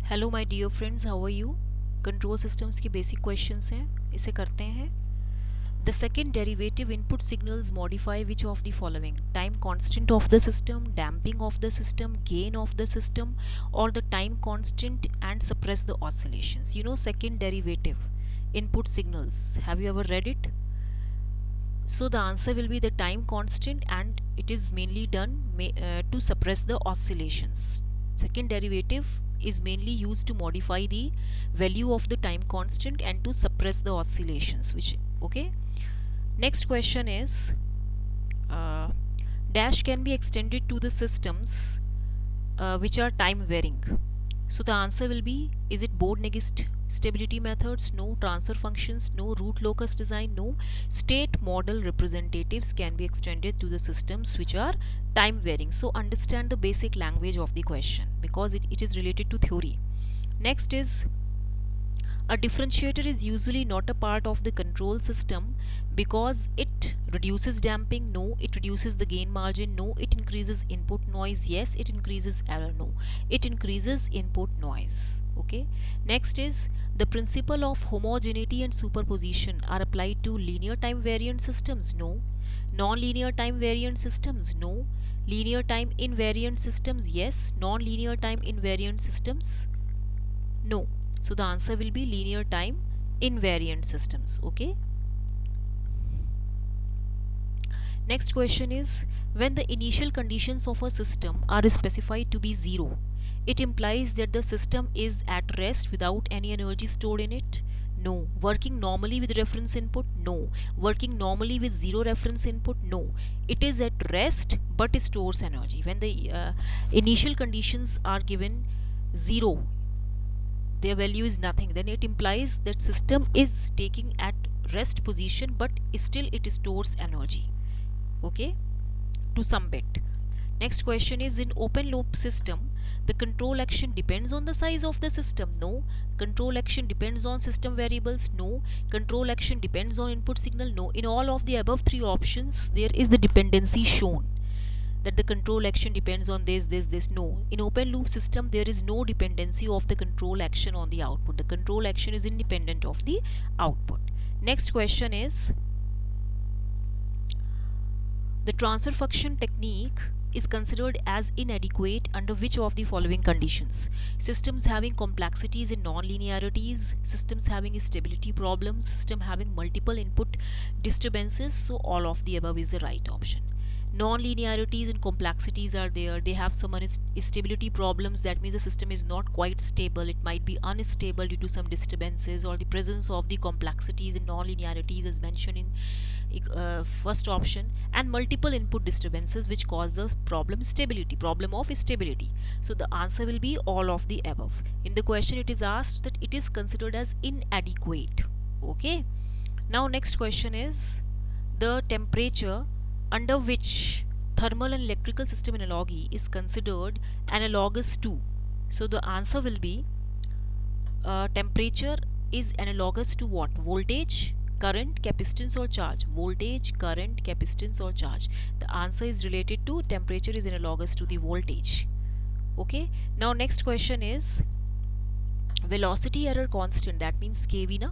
Hello my dear friends, how are you. Control systems के basic questions हैं, इसे करते हैं। The second derivative input signals modify which of the following: time constant of the system, damping of the system, gain of the system, और the time constant and suppress the oscillations. You know second derivative input signals, have you ever read it? So the answer will be the time constant, and it is mainly done to suppress the oscillations. Second derivative is mainly used to modify the value of the time constant and to suppress the oscillations, which okay. Next question is uh, dash can be extended to the systems which are time varying. So the answer will be, is it Bode-Negish stability methods? No. Transfer functions? No. Root locus design? No. State model representatives can be extended to the systems which are time varying. So understand the basic language of the question, because it is related to theory. Next is, a differentiator is usually not a part of the control system because it reduces damping. No. It reduces the gain margin. No. It increases input noise. Yes. It increases error. No. It increases input noise. Okay. Next is, the principle of homogeneity and superposition are applied to linear time variant systems. No. Non-linear time variant systems. No. Linear time invariant systems. Yes. Non-linear time invariant systems. No. So the answer will be linear time invariant systems. Okay. Next question is, when the initial conditions of a system are specified to be 0, it implies that the system is at rest without any energy stored in it. No. Working normally with reference input? No. Working normally with zero reference input? No. It is at rest but stores energy. When the initial conditions are given 0, their value is nothing, then it implies that system is taking at rest position, but still it stores energy, okay, to some bit. Next question is, in open loop system, the control action depends on the size of the system. No. Control action depends on system variables. No. Control action depends on input signal. No. In all of the above three options, there is the dependency shown, that the control action depends on this. No. In open loop system, there is no dependency of the control action on the output. The control action is independent of the output. Next question is, the transfer function technique is considered as inadequate under which of the following conditions: systems having complexities and non-linearities, systems having stability problems, system having multiple input disturbances. So all of the above is the right option. Non-linearities and complexities are there. They have some stability problems. That means the system is not quite stable. It might be unstable due to some disturbances, or the presence of the complexities and non-linearities is mentioned in first option, and multiple input disturbances which cause the problem of stability. So the answer will be all of the above. In the question, it is asked that it is considered as inadequate. Okay. Now next question is, the temperature under which thermal and electrical system analogy is considered analogous to. So the answer will be, temperature is analogous to what? Voltage, current, capacitance or charge. Voltage, current, capacitance or charge. The answer is related to temperature is analogous to the voltage. Okay. Now next question is, velocity error constant, that means kV na,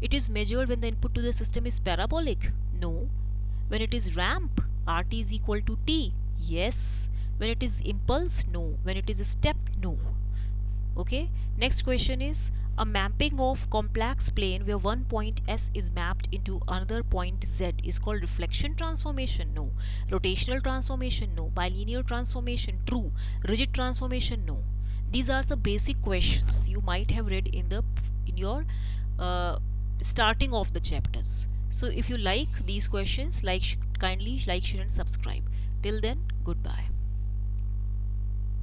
it is measured when the input to the system is parabolic. No. When it is ramp, RT is equal to T. Yes. When it is impulse? No. When it is a step? No. Okay. Next question is, a mapping of complex plane where one point S is mapped into another point Z is called reflection transformation. No. Rotational transformation? No. Bilinear transformation? True. Rigid transformation? No. These are the basic questions you might have read in your starting of the chapters. So if you like these questions, kindly like, share and subscribe. Till then, goodbye.